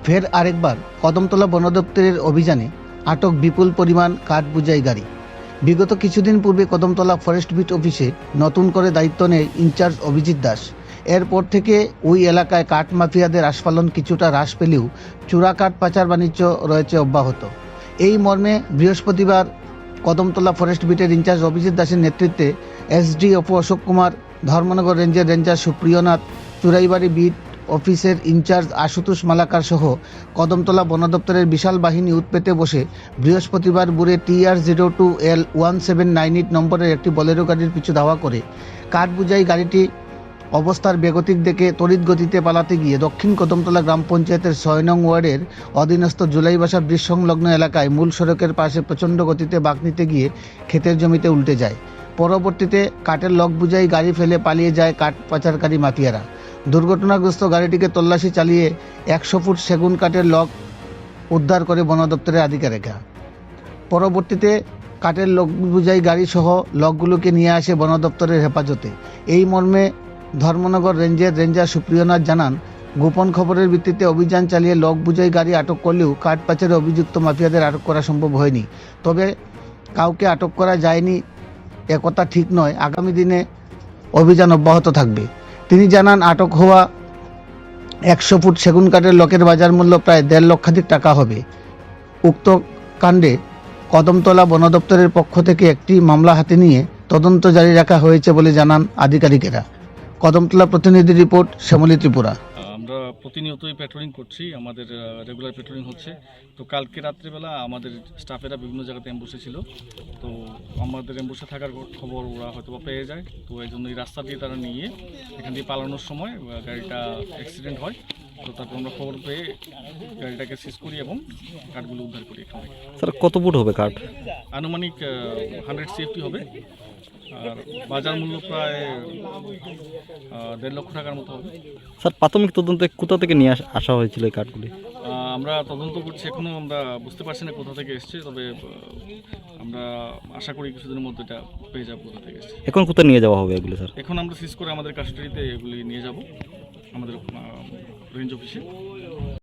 ফের আরেকবার কদমতলা বন দপ্তরের অভিযানে আটক বিপুল পরিমাণ কাঠ বোঝাই গাড়ি। বিগত কিছুদিন পূর্বে কদমতলা ফরেস্ট বিট অফিসে নতুন করে দায়িত্ব নেয় ইনচার্জ অভিজিৎ দাস। এরপর থেকে ওই এলাকায় কাঠ মাফিয়াদের আস্ফালন কিছুটা হ্রাস পেলেও চোরা কাঠ পাচার বাণিজ্য রয়েছে অব্যাহত। এই মর্মে বৃহস্পতিবার কদমতলা ফরেস্ট বিটের ইনচার্জ অভিজিৎ দাসের নেতৃত্বে এসডিএফও অশোক কুমার, ধর্মনগর রেঞ্জের রেঞ্জার সুপ্রিয়নাথ, চুরাইবাড়ি বিট অফিসের ইনচার্জ আশুতোষ মালাকার সহ কদমতলা বন দপ্তরের বিশাল বাহিনী উৎপেতে বসে বৃহস্পতিবার ভোরে TR02L1798 নম্বরের একটি বোলেরো গাড়ির পিছু ধাওয়া করে কাঠ বোঝাই গাড়িটি অবস্থার বেগতিক দেখে তড়িৎ গতিতে পালাতে গিয়ে দক্ষিণ কদমতলা গ্রাম পঞ্চায়েতের ৬ নং ওয়ার্ডের অধীনস্থ জুলাইবাসা ব্রিজ সংলগ্ন এলাকায় মূল সড়কের পাশে প্রচণ্ড গতিতে বাঁক নিতে গিয়ে ক্ষেতের জমিতে উল্টে যায়। পরবর্তীতে কাঠের লক বোঝাই গাড়ি ফেলে পালিয়ে যায় কাঠ পাচারকারী মাফিয়ারা। দুর্ঘটনাগ্রস্ত গাড়িটিকে তল্লাশি চালিয়ে ১০০ ফুট সেগুন কাঠের লক উদ্ধার করে বন দপ্তরের আধিকারিকরা। পরবর্তীতে কাঠের লক বোঝাই গাড়ি সহ লকগুলোকে নিয়ে আসে বন দপ্তরের হেফাজতে। এই মর্মে ধর্মনগর রেঞ্জের রেঞ্জার সুপ্রিয়নাথ জানান, গোপন খবরের ভিত্তিতে অভিযান চালিয়ে লক বোঝাই গাড়ি আটক করলেও কাঠ পাচারে অভিযুক্ত মাফিয়াদের আটক করা সম্ভব হয়নি। তবে কাউকে আটক করা যায়নি একথা ঠিক নয়, আগামী দিনে অভিযান অব্যাহত থাকবে। তিনি জানান, আটক হওয়া ১০০ ফুট সেগুন কাঠের লকের বাজার মূল্য প্রায় ১.৫ লক্ষাধিক টাকা হবে। উক্ত কাণ্ডে কদমতলা বন দপ্তরের পক্ষ থেকে একটি মামলা হাতে নিয়ে তদন্ত জারি রাখা হয়েছে বলে জানান আধিকারিকেরা। কদমতলা প্রতিনিধি রিপোর্ট, শ্যামলী ত্রিপুরা। আমরা প্রতিনিয়তই পেট্রোলিং করছি, আমাদের রেগুলার পেট্রোলিং হচ্ছে। তো কালকে রাত্রিবেলা আমাদের স্টাফেরা বিভিন্ন জায়গাতে অ্যাম্বুসে ছিল। তো আমাদের অ্যাম্বুসে থাকার খবর ওরা হয়তো পেয়ে যায়। তো এই জন্য এই রাস্তা দিয়ে তারা নিয়ে এখান দিয়ে পালানোর সময় গাড়িটা অ্যাক্সিডেন্ট হয়। তো তারপর আমরা খবর পেয়ে গাড়িটাকে সিজ করি এবং কাঠগুলো উদ্ধার করি। এখানে স্যার কত ফুট হবে কাঠ? আনুমানিক 100 CFT হবে, আর বাজার মূল্য প্রায় 1.5 লক্ষ টাকার মতো হবে। স্যার প্রাথমিক তদন্তে কোথা থেকে নিয়ে আসা হয়েছিল এই কাঠগুলি? আমরা তদন্ত করছি, এখনও আমরা বুঝতে পারছি না কোথা থেকে এসছে, তবে আমরা আশা করি কিছুদিনের মধ্যে এটা পেয়ে যাবো কোথা থেকে এসছে। এখন কোথায় নিয়ে যাওয়া হবে এগুলি স্যার? এখন আমরা সিজ করে আমাদের কাস্টডিতে এগুলি নিয়ে যাব আমাদের রেঞ্জ অফিসে।